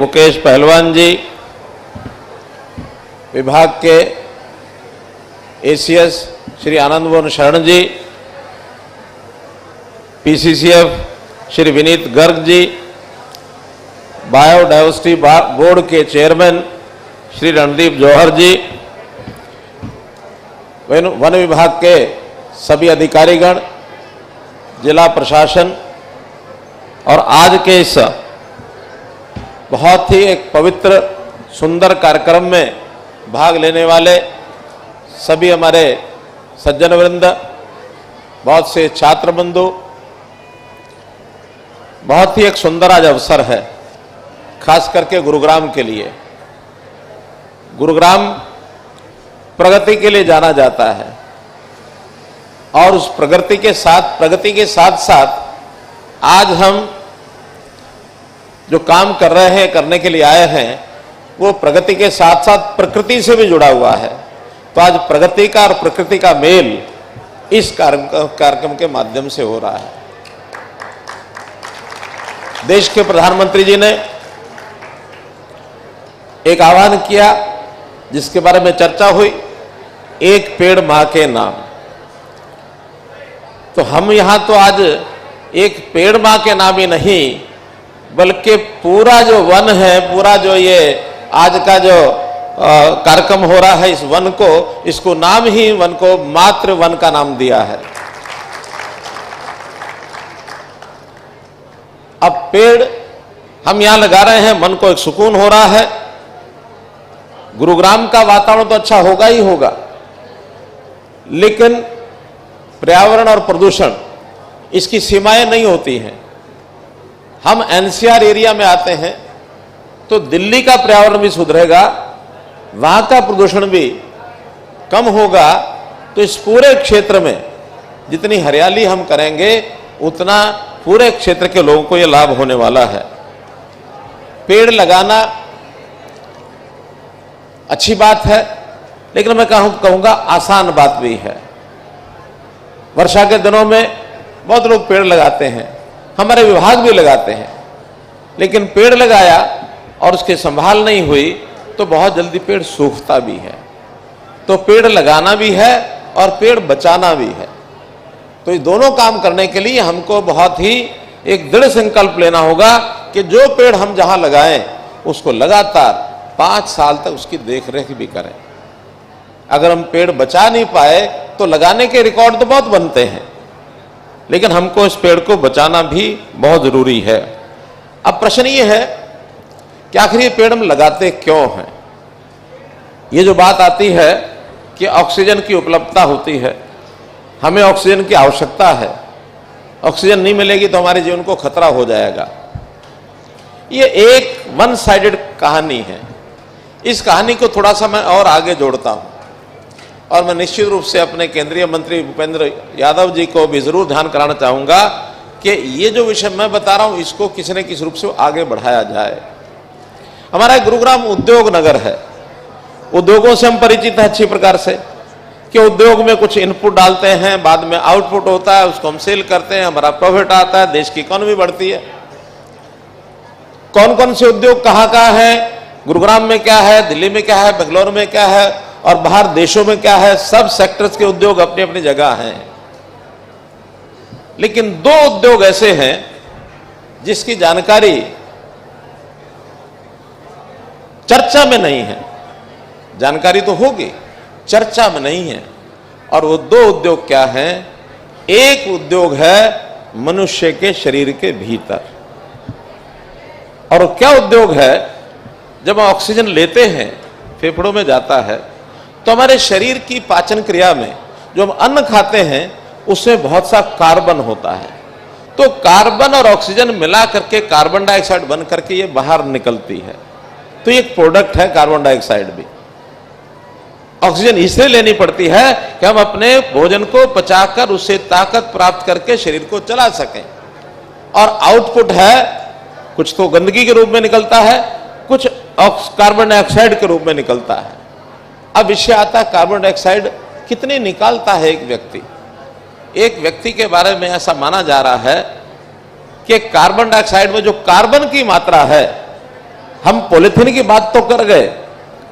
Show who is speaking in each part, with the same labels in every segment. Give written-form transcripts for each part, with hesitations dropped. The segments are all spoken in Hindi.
Speaker 1: मुकेश पहलवान जी, विभाग के एसीएस श्री आनंद मोहन शरण जी, PCCF Shri Vineet Garg ji, biodiversity board के चेयरमैन श्री रणदीप जौहर जी, वन विभाग के सभी अधिकारीगण, जिला प्रशासन और आज के इस बहुत ही एक पवित्र सुंदर कार्यक्रम में भाग लेने वाले सभी हमारे सज्जन वृंद, बहुत से छात्र बंधु, बहुत ही एक सुंदर आज अवसर है, खास करके गुरुग्राम के लिए। गुरुग्राम प्रगति के लिए जाना जाता है और उस प्रगति के साथ साथ आज हम जो काम कर रहे हैं, करने के लिए आए हैं, वो प्रगति के साथ साथ प्रकृति से भी जुड़ा हुआ है। तो आज प्रगति का और प्रकृति का मेल इस कार्यक्रम के माध्यम से हो रहा है। देश के प्रधानमंत्री जी ने एक आह्वान किया जिसके बारे में चर्चा हुई, एक पेड़ मां के नाम। तो हम यहां तो आज एक पेड़ मां के नाम ही नहीं, बल्कि पूरा जो वन है, पूरा जो ये आज का जो कार्यक्रम हो रहा है, इस वन को, इसको नाम ही वन को मातृ वन का नाम दिया है। अब पेड़ हम यहां लगा रहे हैं, मन को एक सुकून हो रहा है। गुरुग्राम का वातावरण तो अच्छा होगा ही होगा, लेकिन पर्यावरण और प्रदूषण, इसकी सीमाएं नहीं होती हैं। हम एनसीआर एरिया में आते हैं तो दिल्ली का पर्यावरण भी सुधरेगा, वहां का प्रदूषण भी कम होगा। तो इस पूरे क्षेत्र में जितनी हरियाली हम करेंगे, उतना पूरे क्षेत्र के लोगों को यह लाभ होने वाला है। पेड़ लगाना अच्छी बात है, लेकिन मैं कहूंगा आसान बात भी है। वर्षा के दिनों में बहुत लोग पेड़ लगाते हैं, हमारे विभाग भी लगाते हैं, लेकिन पेड़ लगाया और उसकी संभाल नहीं हुई तो बहुत जल्दी पेड़ सूखता भी है। तो पेड़ लगाना भी है और पेड़ बचाना भी है। तो ये दोनों काम करने के लिए हमको बहुत ही एक दृढ़ संकल्प लेना होगा कि जो पेड़ हम जहां लगाएं, उसको लगातार 5 साल तक उसकी देखरेख भी करें। अगर हम पेड़ बचा नहीं पाए तो लगाने के रिकॉर्ड तो बहुत बनते हैं, लेकिन हमको इस पेड़ को बचाना भी बहुत जरूरी है। अब प्रश्न ये है कि आखिर ये पेड़ हम लगाते क्यों हैं। ये जो बात आती है कि ऑक्सीजन की उपलब्धता होती है, हमें ऑक्सीजन की आवश्यकता है, ऑक्सीजन नहीं मिलेगी तो हमारे जीवन को खतरा हो जाएगा। ये एक वन साइडेड कहानी है। इस कहानी को थोड़ा सा मैं और आगे जोड़ता हूं और मैं निश्चित रूप से अपने केंद्रीय मंत्री भूपेंद्र यादव जी को भी जरूर ध्यान कराना चाहूंगा कि ये जो विषय मैं बता रहा हूं, इसको किसी न किसी रूप से आगे बढ़ाया जाए। हमारा गुरुग्राम उद्योग नगर है। उद्योगों से हम परिचित हैं अच्छी प्रकार से कि उद्योग में कुछ इनपुट डालते हैं, बाद में आउटपुट होता है, उसको हम सेल करते हैं, हमारा प्रॉफिट आता है, देश की इकोनॉमी बढ़ती है। कौन कौन से उद्योग कहाँ है, गुरुग्राम में क्या है, दिल्ली में क्या है, बेंगलोर में क्या है और बाहर देशों में क्या है, सब सेक्टर्स के उद्योग अपनी अपनी जगह हैं। लेकिन 2 उद्योग ऐसे हैं जिसकी जानकारी चर्चा में नहीं है। जानकारी तो होगी, चर्चा में नहीं है। और वो 2 उद्योग क्या हैं? एक उद्योग है मनुष्य के शरीर के भीतर, और क्या उद्योग है, जब हम ऑक्सीजन लेते हैं, फेफड़ों में जाता है, तो हमारे शरीर की पाचन क्रिया में जो हम अन्न खाते हैं, उसमें बहुत सा कार्बन होता है। तो कार्बन और ऑक्सीजन मिला करके कार्बन डाइऑक्साइड बन करके ये बाहर निकलती है। तो एक प्रोडक्ट है कार्बन डाइऑक्साइड भी। ऑक्सीजन इसलिए लेनी पड़ती है कि हम अपने भोजन को पचाकर उससे ताकत प्राप्त करके शरीर को चला सकें। और आउटपुट है, कुछ तो गंदगी के रूप में निकलता है, कुछ कार्बन डाइऑक्साइड के रूप में निकलता है। अब विषय आता है कार्बन डाइऑक्साइड कितने निकालता है एक व्यक्ति। एक व्यक्ति के बारे में ऐसा माना जा रहा है कि कार्बन डाइऑक्साइड में जो कार्बन की मात्रा है हम पॉलिथीन की बात तो कर गए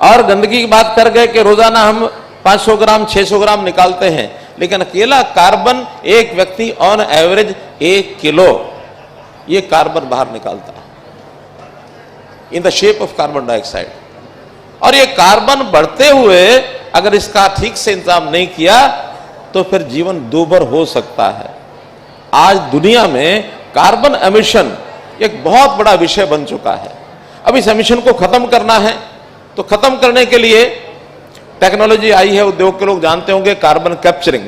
Speaker 1: और गंदगी की बात कर गए कि रोजाना हम 500 ग्राम 600 ग्राम निकालते हैं, लेकिन अकेला कार्बन एक व्यक्ति ऑन एवरेज 1 किलो ये कार्बन बाहर निकालता है in the shape of carbon dioxide. और ये कार्बन बढ़ते हुए अगर इसका ठीक से इंतजाम नहीं किया तो फिर जीवन दूभर हो सकता है। आज दुनिया में कार्बन एमिशन एक बहुत बड़ा विषय बन चुका है। अब इस एमिशन को खत्म करना है तो खत्म करने के लिए टेक्नोलॉजी आई है, उद्योग के लोग जानते होंगे, कार्बन कैप्चरिंग।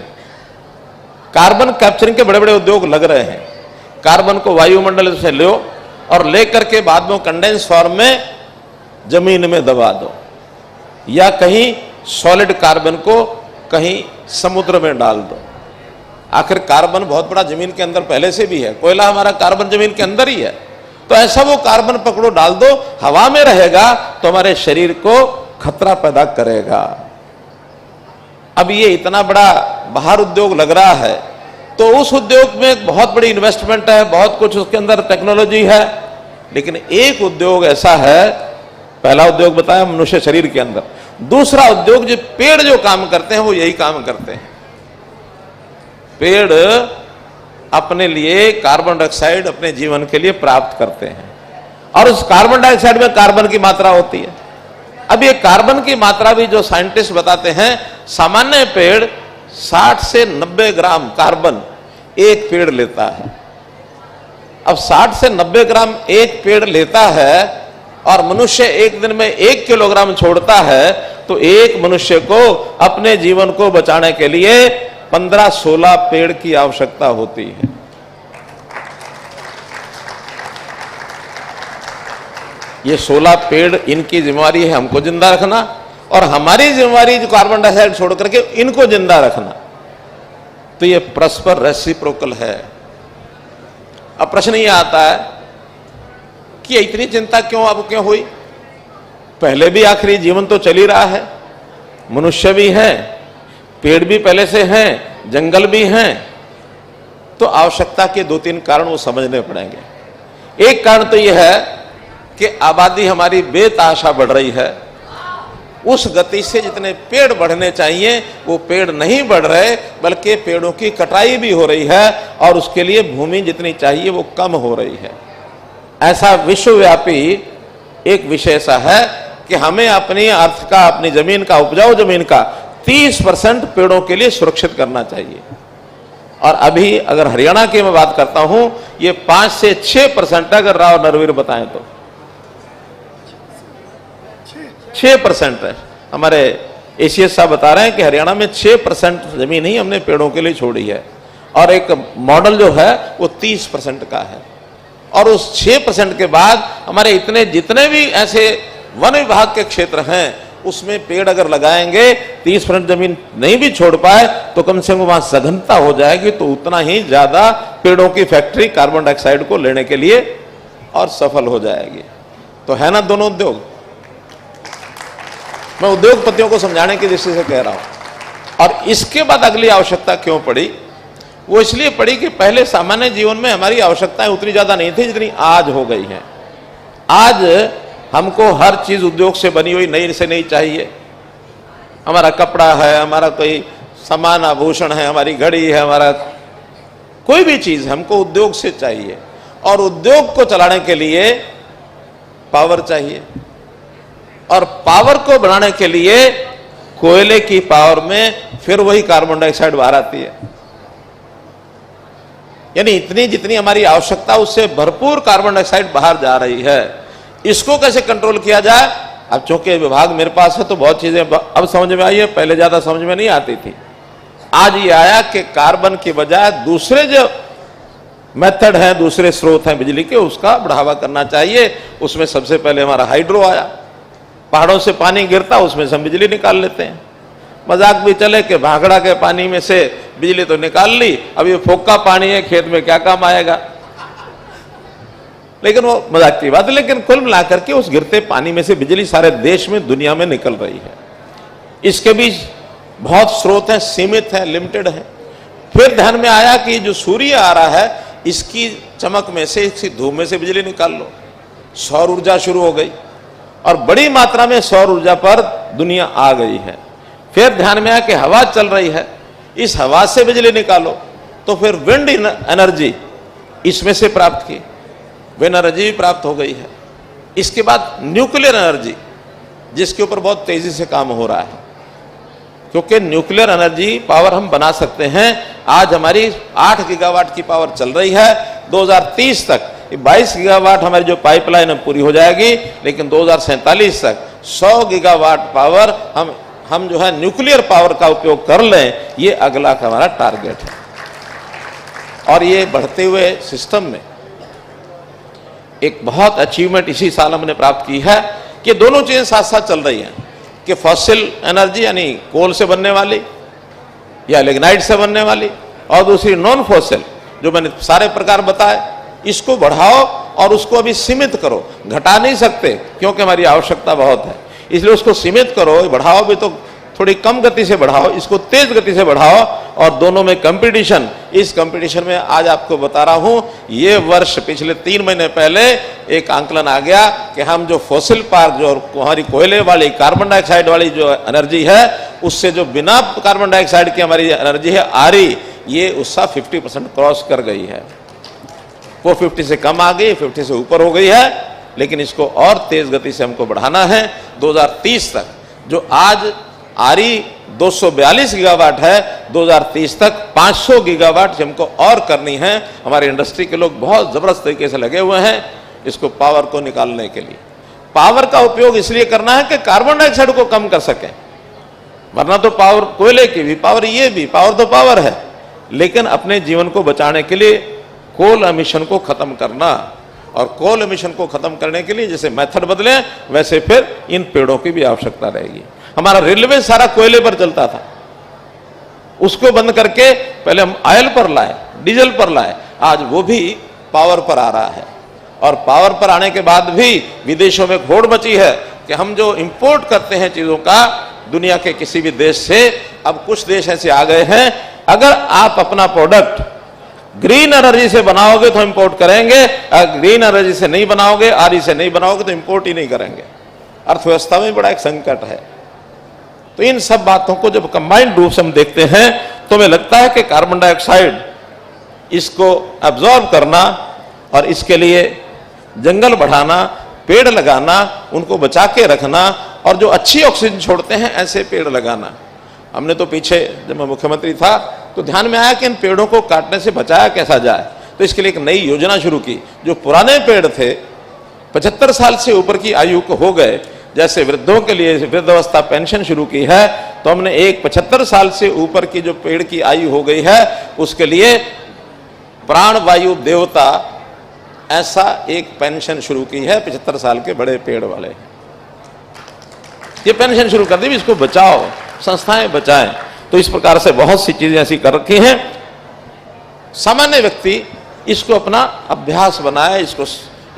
Speaker 1: कार्बन कैप्चरिंग के बड़े बड़े उद्योग लग रहे हैं। कार्बन को वायुमंडल से लो और लेकर के बाद में कंडेंस फॉर्म में जमीन में दबा दो, या कहीं सॉलिड कार्बन को कहीं समुद्र में डाल दो। आखिर कार्बन बहुत बड़ा जमीन के अंदर पहले से भी है, कोयला हमारा कार्बन जमीन के अंदर ही है। तो ऐसा वो कार्बन पकड़ो डाल दो, हवा में रहेगा तो हमारे शरीर को खतरा पैदा करेगा। अब ये इतना बड़ा बाहर उद्योग लग रहा है तो उस उद्योग में एक बहुत बड़ी इन्वेस्टमेंट है, बहुत कुछ उसके अंदर टेक्नोलॉजी है, लेकिन एक उद्योग ऐसा है, पहला उद्योग बताया मनुष्य शरीर के अंदर, दूसरा उद्योग जो पेड़ जो काम करते हैं वो यही काम करते हैं। पेड़ अपने लिए कार्बन डाइऑक्साइड अपने जीवन के लिए प्राप्त करते हैं और उस कार्बन डाइऑक्साइड में कार्बन की मात्रा होती है। अब ये कार्बन की मात्रा भी जो साइंटिस्ट बताते हैं, सामान्य पेड़ 60 से 90 ग्राम कार्बन एक पेड़ लेता है। अब 60 से 90 ग्राम एक पेड़ लेता है और मनुष्य एक दिन में 1 किलोग्राम छोड़ता है, तो एक मनुष्य को अपने जीवन को बचाने के लिए 15-16 पेड़ की आवश्यकता होती है। ये 16 पेड़ इनकी जिम्मेवारी है हमको जिंदा रखना, और हमारी जिम्मेवारी जो कार्बन डाइऑक्साइड छोड़ करके इनको जिंदा रखना। तो ये परस्पर रेसिप्रोकल है। अब प्रश्न ये आता है कि इतनी चिंता क्यों अब क्यों हुई? पहले भी आखिरी जीवन तो चल ही रहा है, मनुष्य भी है, पेड़ भी पहले से हैं, जंगल भी हैं। तो आवश्यकता के 2-3 कारण वो समझने पड़ेंगे। एक कारण तो यह है कि आबादी हमारी बेतहाशा बढ़ रही है। उस गति से जितने पेड़ बढ़ने चाहिए वो पेड़ नहीं बढ़ रहे, बल्कि पेड़ों की कटाई भी हो रही है और उसके लिए भूमि जितनी चाहिए वो कम हो रही है। ऐसा विश्वव्यापी एक विषय ऐसा है कि हमें अपनी अर्थ का, अपनी जमीन का, उपजाऊ जमीन का 30% पेड़ों के लिए सुरक्षित करना चाहिए। और अभी अगर हरियाणा की मैं बात करता हूं, ये 5 से 6% अगर राव नरवीर बताएं तो 6% है। हमारे एसीएस साहब बता रहे हैं कि हरियाणा में 6% जमीन ही हमने पेड़ों के लिए छोड़ी है, और एक मॉडल जो है वो 30% का है। और उस 6% के बाद हमारे इतने जितने भी ऐसे वन विभाग के क्षेत्र हैं उसमें पेड़ अगर लगाएंगे, 30% जमीन नहीं भी छोड़ पाए तो कम से कम वहां सघनता हो जाएगी, तो उतना ही ज्यादा पेड़ों की फैक्ट्री कार्बन डाइऑक्साइड को लेने के लिए और सफल हो जाएगी। तो है ना दोनों उद्योग। मैं उद्योगपतियों को समझाने की दृष्टि से कह रहा हूं। और इसके बाद अगली आवश्यकता क्यों पड़ी? वो इसलिए पड़ी कि पहले सामान्य जीवन में हमारी आवश्यकताएं उतनी ज्यादा नहीं थी जितनी आज हो गई हैं। आज हमको हर चीज उद्योग से बनी हुई नई से नई चाहिए। हमारा कपड़ा है, हमारा कोई सामान आभूषण है, हमारी घड़ी है, हमारा कोई भी चीज हमको उद्योग से चाहिए। और उद्योग को चलाने के लिए पावर चाहिए, और पावर को बनाने के लिए कोयले की पावर में फिर वही कार्बन डाइऑक्साइड बाहर आती है। यानी इतनी जितनी हमारी आवश्यकता उससे भरपूर कार्बन डाइऑक्साइड बाहर जा रही है। इसको कैसे कंट्रोल किया जाए? अब चूंकि विभाग मेरे पास है तो बहुत चीजें अब समझ में आई है, पहले ज्यादा समझ में नहीं आती थी। आज ये आया कि कार्बन की बजाय दूसरे जो मेथड हैं, दूसरे स्रोत हैं बिजली के, उसका बढ़ावा करना चाहिए। उसमें सबसे पहले हमारा हाइड्रो आया। पहाड़ों से पानी गिरता, उसमें से हम बिजली निकाल लेते हैं। मजाक भी चले कि भाखड़ा के पानी में से बिजली तो निकाल ली, अब ये फोका पानी है, खेत में क्या काम आएगा। लेकिन वो मजाक की बात है। लेकिन कुल मिलाकर के उस गिरते पानी में से बिजली सारे देश में, दुनिया में निकल रही है। इसके भी बहुत स्रोत हैं, सीमित हैं, लिमिटेड हैं। फिर ध्यान में आया कि जो सूर्य आ रहा है इसकी चमक में से, इसकी धूप में से बिजली निकाल लो। सौर ऊर्जा शुरू हो गई। और बड़ी मात्रा में सौर ऊर्जा पर दुनिया आ गई है। फिर ध्यान में आया कि हवा चल रही है, इस हवा से बिजली निकालो, तो फिर विंड एनर्जी इसमें से प्राप्त की, विंड एनर्जी भी प्राप्त हो गई है। इसके बाद न्यूक्लियर एनर्जी, जिसके ऊपर बहुत तेजी से काम हो रहा है, क्योंकि न्यूक्लियर एनर्जी पावर हम बना सकते हैं। आज हमारी 8 गीगावाट की पावर चल रही है, 2030 तक 22 गीगावाट हमारी जो पाइपलाइन पूरी हो जाएगी, लेकिन 2047 तक 100 गीगावाट पावर हम जो है न्यूक्लियर पावर का उपयोग कर लें, ये अगला का हमारा टारगेट है। और ये बढ़ते हुए सिस्टम में एक बहुत अचीवमेंट इसी साल हमने प्राप्त की है कि दोनों चीजें साथ साथ चल रही हैं, कि फॉसिल एनर्जी यानी कोल से बनने वाली या लिग्नाइट से बनने वाली, और दूसरी नॉन फॉसिल जो मैंने सारे प्रकार बताए, इसको बढ़ाओ और उसको अभी सीमित करो। घटा नहीं सकते क्योंकि हमारी आवश्यकता बहुत है, इसलिए उसको सीमित करो। बढ़ाओ भी तो थोड़ी कम गति से बढ़ाओ, इसको तेज गति से बढ़ाओ, और दोनों में कंपटीशन। इस कंपटीशन में आज आपको बता रहा हूं, ये वर्ष पिछले 3 महीने पहले एक आंकलन आ गया कि हम जो फॉसिल पार्क, जो हमारी कोयले वाली कार्बन डाइऑक्साइड वाली जो एनर्जी है, उससे जो बिना कार्बन डाइऑक्साइड की हमारी एनर्जी है आरी, ये उसका 50% क्रॉस कर गई है। वो 50 से कम आ गई, 50 से ऊपर हो गई है, लेकिन इसको और तेज गति से हमको बढ़ाना है। 2030 तक जो आज आरी 242 गीगावाट है, 2030 तक 500 गीगावाट हमको और करनी है। हमारे इंडस्ट्री के लोग बहुत जबरदस्त तरीके से लगे हुए हैं इसको पावर को निकालने के लिए। पावर का उपयोग इसलिए करना है कि कार्बन डाइऑक्साइड को कम कर सकें, वरना तो पावर कोयले की भी पावर, ये भी पावर तो पावर है, लेकिन अपने जीवन को बचाने के लिए कोल एमिशन को खत्म करना, और कोल एमिशन को खत्म करने के लिए जैसे मेथड बदले वैसे फिर इन पेड़ों की भी आवश्यकता रहेगी। हमारा रेलवे सारा कोयले पर चलता था, उसको बंद करके पहले हम ऑयल पर लाए, डीजल पर लाए, आज वो भी पावर पर आ रहा है। और पावर पर आने के बाद भी विदेशों में होड़ मची है कि हम जो इंपोर्ट करते हैं चीजों का दुनिया के किसी भी देश से, अब कुछ देश ऐसे आ गए हैं, अगर आप अपना प्रोडक्ट ग्रीन एनर्जी से बनाओगे तो इंपोर्ट करेंगे, अगर ग्रीन एनर्जी से नहीं बनाओगे, आरी से नहीं बनाओगे तो इंपोर्ट ही नहीं करेंगे। अर्थव्यवस्था में बड़ा एक संकट है। तो इन सब बातों को जब कंबाइंड रूप से हम देखते हैं तो हमें लगता है कि कार्बन डाइऑक्साइड इसको एब्जॉर्ब करना, और इसके लिए जंगल बढ़ाना, पेड़ लगाना, उनको बचा के रखना, और जो अच्छी ऑक्सीजन छोड़ते हैं ऐसे पेड़ लगाना। हमने तो पीछे जब मैं मुख्यमंत्री था तो ध्यान में आया कि इन पेड़ों को काटने से बचाया कैसा जाए, तो इसके लिए एक नई योजना शुरू की। जो पुराने पेड़ थे 75 साल से ऊपर की आयु को हो गए, जैसे वृद्धों के लिए वृद्धावस्था पेंशन शुरू की है, तो हमने एक 75 साल से ऊपर की जो पेड़ की आयु हो गई है उसके लिए प्राण वायु देवता ऐसा एक पेंशन शुरू की है 75 साल के बड़े पेड़ वाले। ये पेंशन शुरू कर दी, इसको बचाओ, संस्थाएं बचाएं। तो इस प्रकार से बहुत सी चीजें ऐसी कर रखी हैं। सामान्य व्यक्ति इसको अपना अभ्यास बनाए, इसको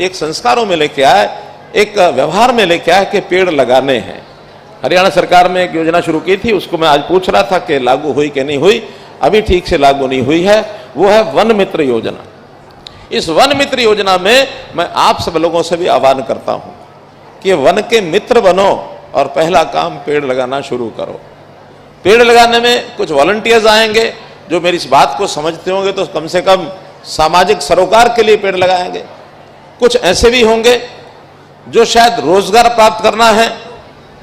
Speaker 1: एक संस्कारों में लेके आए, एक व्यवहार में लेके आए कि पेड़ लगाने हैं। हरियाणा सरकार में एक योजना शुरू की थी, उसको मैं आज पूछ रहा था कि लागू हुई कि नहीं हुई। अभी ठीक से लागू नहीं हुई है, वो है वन मित्र योजना। इस वन मित्र योजना में मैं आप सब लोगों से भी आह्वान करता हूं कि वन के मित्र बनो और पहला काम पेड़ लगाना शुरू करो। पेड़ लगाने में कुछ वॉलंटियर्स आएंगे जो मेरी इस बात को समझते होंगे, तो कम से कम सामाजिक सरोकार के लिए पेड़ लगाएंगे। कुछ ऐसे भी होंगे जो शायद रोजगार प्राप्त करना है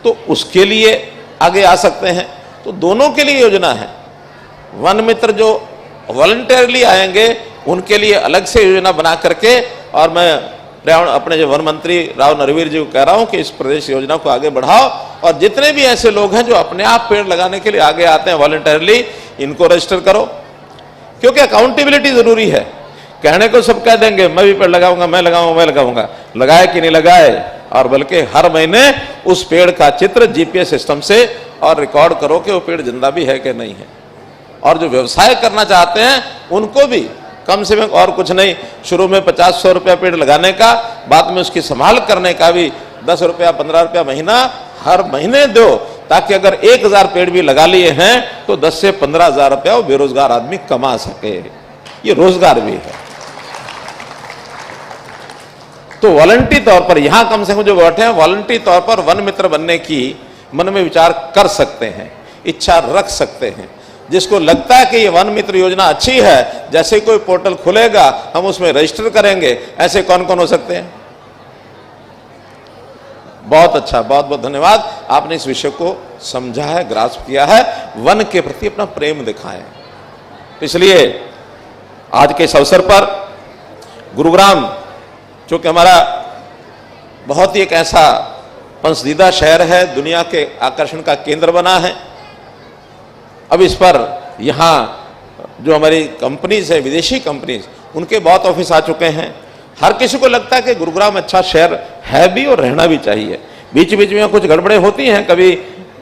Speaker 1: तो उसके लिए आगे आ सकते हैं। तो दोनों के लिए योजना है। वन मित्र जो वॉलंटियरली आएंगे उनके लिए अलग से योजना बना करके, और मैं अपने जो वन मंत्री राव नरवीर जी को कह रहा हूं कि इस प्रदेश योजना को आगे बढ़ाओ, और जितने भी ऐसे लोग हैं जो अपने आप पेड़ लगाने के लिए आगे आते हैं वॉलंटियरली, इनको रजिस्टर करो, क्योंकि अकाउंटेबिलिटी जरूरी है। कहने को सब कह देंगे मैं भी पेड़ लगाऊंगा, मैं लगाऊंगा, मैं लगाऊंगा, लगाए कि नहीं लगाए, और बल्कि हर महीने उस पेड़ का चित्र जीपीएस सिस्टम से और रिकॉर्ड करो कि वो पेड़ जिंदा भी है कि नहीं है। और जो व्यवसाय करना चाहते हैं उनको भी कम से कम, और कुछ नहीं, शुरू में 50-100 रुपया पेड़ लगाने का, बाद में उसकी संभाल करने का भी 10 रुपया 15 रुपया महीना हर महीने दो, ताकि अगर 1000 पेड़ भी लगा लिए हैं तो 10 से 15,000 रुपया वो बेरोजगार आदमी कमा सके। ये रोजगार भी है। तो वॉलंटरी तौर पर यहां कम से कम जो बैठे हैं वॉलंटरी तौर पर वन मित्र बनने की मन में विचार कर सकते हैं, इच्छा रख सकते हैं। जिसको लगता है कि ये वन मित्र योजना अच्छी है, जैसे ही कोई पोर्टल खुलेगा हम उसमें रजिस्टर करेंगे, ऐसे कौन कौन हो सकते हैं? बहुत अच्छा, बहुत बहुत धन्यवाद, आपने इस विषय को समझा है, ग्रास्प किया है, वन के प्रति अपना प्रेम दिखाएं। इसलिए आज के इस अवसर पर गुरुग्राम, जो कि हमारा बहुत ही एक ऐसा पसंदीदा शहर है, दुनिया के आकर्षण का केंद्र बना है। अब इस पर यहाँ जो हमारी कंपनीज है, विदेशी कंपनीज, उनके बहुत ऑफिस आ चुके हैं। हर किसी को लगता है कि गुरुग्राम अच्छा शहर है भी और रहना भी चाहिए। बीच बीच में कुछ गड़बड़ें होती हैं, कभी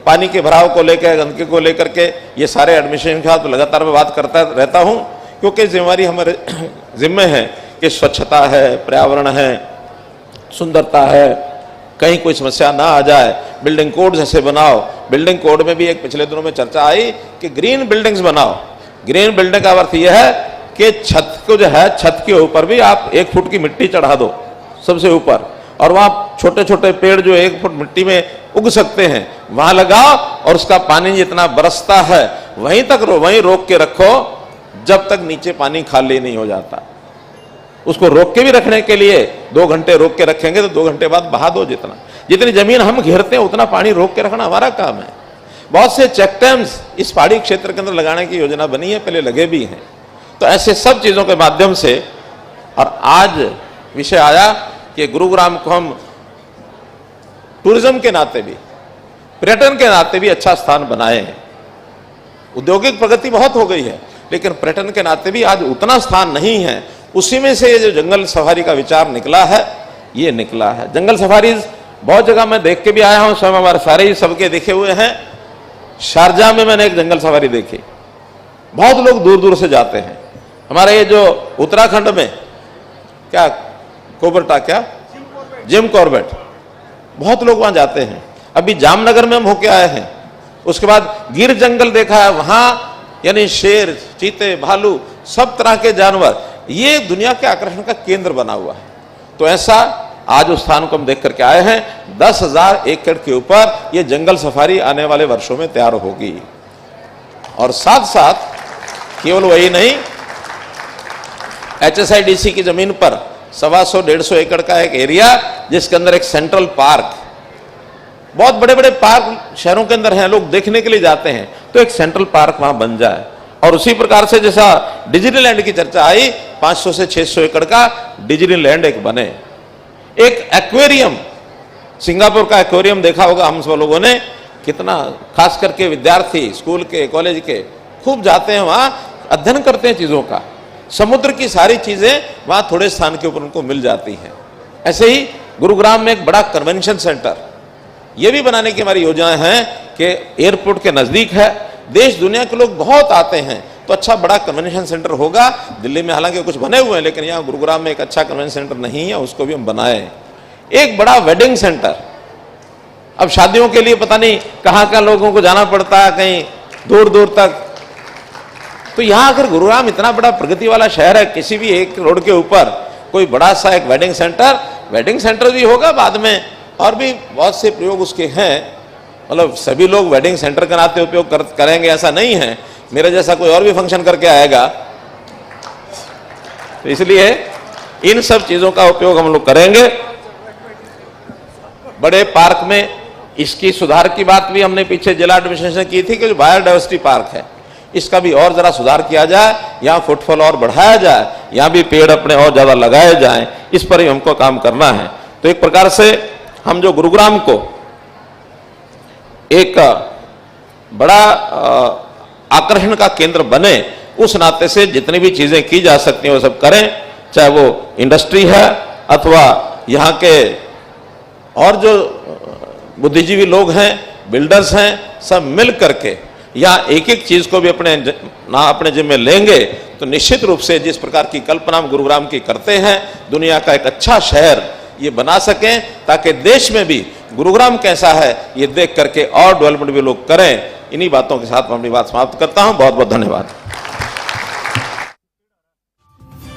Speaker 1: पानी के भराव को लेकर, गंदगी को लेकर के, ये सारे एडमिनिस्ट्रेशन के साथ लगातार मैं बात करता रहता हूँ, क्योंकि जिम्मेवारी हमारे जिम्मे है कि स्वच्छता है, पर्यावरण है, सुंदरता है, कहीं कोई समस्या ना आ जाए। बिल्डिंग कोड जैसे बनाओ, बिल्डिंग कोड में भी एक पिछले दिनों में चर्चा आई कि ग्रीन बिल्डिंग्स बनाओ। ग्रीन बिल्डिंग का अर्थ यह है कि छत को जो है, छत के ऊपर भी आप 1 फुट की मिट्टी चढ़ा दो सबसे ऊपर, और वहां छोटे छोटे पेड़ जो 1 फुट मिट्टी में उग सकते हैं वहां लगाओ, और उसका पानी जितना बरसता है वहीं तक वहीं रोक के रखो जब तक नीचे पानी खाली नहीं हो जाता। उसको रोक के भी रखने के लिए 2 घंटे रोक के रखेंगे तो 2 घंटे बाद बहा दो। जितनी जमीन हम घेरते हैं उतना पानी रोक के रखना हमारा काम है। बहुत से चेक डैम्स इस पहाड़ी क्षेत्र के अंदर लगाने की योजना बनी है, पहले लगे भी हैं। तो ऐसे सब चीजों के माध्यम से, और आज विषय आया कि गुरुग्राम को हम टूरिज्म के नाते भी, पर्यटन के नाते भी अच्छा स्थान बनाए हैं। औद्योगिक प्रगति बहुत हो गई है, लेकिन पर्यटन के नाते भी आज उतना स्थान नहीं है। उसी में से ये जो जंगल सफारी का विचार निकला है, ये निकला है। जंगल सफारी बहुत जगह मैं देख के भी आया हूं, स्वयं हमारे सारे ही सबके देखे हुए हैं। शारजाह में मैंने एक जंगल सफारी देखी, बहुत लोग दूर दूर से जाते हैं। हमारे ये जो उत्तराखंड में क्या कोबरटा, क्या जिम कॉर्बेट, बहुत लोग वहां जाते हैं। अभी जामनगर में हम होके आए हैं। उसके बाद गिर जंगल देखा है, वहां यानी शेर, चीते, भालू, सब तरह के जानवर, ये दुनिया के आकर्षण का केंद्र बना हुआ है। तो ऐसा आज उस स्थान को हम देख करके आए हैं। 10,000 एकड़ के ऊपर ये जंगल सफारी आने वाले वर्षों में तैयार होगी। और साथ साथ केवल वही नहीं, HSIDC की जमीन पर 125-150 एकड़ का एक एरिया, जिसके अंदर एक सेंट्रल पार्क, बहुत बड़े बड़े पार्क शहरों के अंदर हैं, लोग देखने के लिए जाते हैं, तो एक सेंट्रल पार्क वहां बन जाए। और उसी प्रकार से जैसा डिज्नीलैंड की चर्चा आई, 500 से 600 एकड़ का डिज्नीलैंड एक बने। एक एक्वेरियम, सिंगापुर का एक्वेरियम देखा होगा हम सब लोगों ने, कितना, खास करके विद्यार्थी स्कूल के, कॉलेज के खूब जाते हैं वहां, अध्ययन करते हैं चीजों का। समुद्र की सारी चीजें वहां थोड़े स्थान के ऊपर उनको मिल जाती हैं। ऐसे ही गुरुग्राम में एक बड़ा कन्वेंशन सेंटर ये भी बनाने की हमारी योजना है कि एयरपोर्ट के नजदीक है, देश दुनिया के लोग बहुत आते हैं, तो अच्छा बड़ा कन्वेंशन सेंटर होगा। दिल्ली में हालांकि कुछ बने हुए हैं, लेकिन यहाँ गुरुग्राम में एक अच्छा कन्वेंशन सेंटर नहीं है, उसको भी हम बनाए। एक बड़ा वेडिंग सेंटर, अब शादियों के लिए पता नहीं कहाँ कहाँ लोगों को जाना पड़ता है, कहीं दूर दूर तक। तो यहाँ अगर गुरुग्राम इतना बड़ा प्रगति वाला शहर है, किसी भी एक रोड के ऊपर कोई बड़ा सा एक वेडिंग सेंटर भी होगा बाद में, और भी बहुत से प्रयोग उसके हैं। मतलब सभी लोग वेडिंग सेंटर के नाते उपयोग करेंगे ऐसा नहीं है, मेरा जैसा कोई और भी फंक्शन करके आएगा। तो इसलिए इन सब चीजों का उपयोग हम लोग करेंगे। बड़े पार्क में इसकी सुधार की बात भी हमने पीछे जिला एडमिनिस्ट्रेशन की थी कि जो बायोडाइवर्सिटी पार्क है, इसका भी और जरा सुधार किया जाए, यहाँ फुटफॉल और बढ़ाया जाए, यहाँ भी पेड़ अपने और ज्यादा लगाए जाएं, इस पर ही हमको काम करना है। तो एक प्रकार से हम जो गुरुग्राम को एक बड़ा आकर्षण का केंद्र बने, उस नाते से जितनी भी चीजें की जा सकती हैं वो सब करें, चाहे वो इंडस्ट्री है अथवा यहाँ के और जो बुद्धिजीवी लोग हैं, बिल्डर्स हैं, सब मिल करके या एक एक चीज को भी अपने जिम्मे लेंगे तो निश्चित रूप से जिस प्रकार की कल्पना हम गुरुग्राम की करते हैं, दुनिया का एक अच्छा शहर ये बना सकें, ताकि देश में भी गुरुग्राम कैसा है ये देख करके और डेवलपमेंट भी लोग करें। इन्हीं बातों के साथ मैं अपनी बात समाप्त करता हूं। बहुत बहुत धन्यवाद।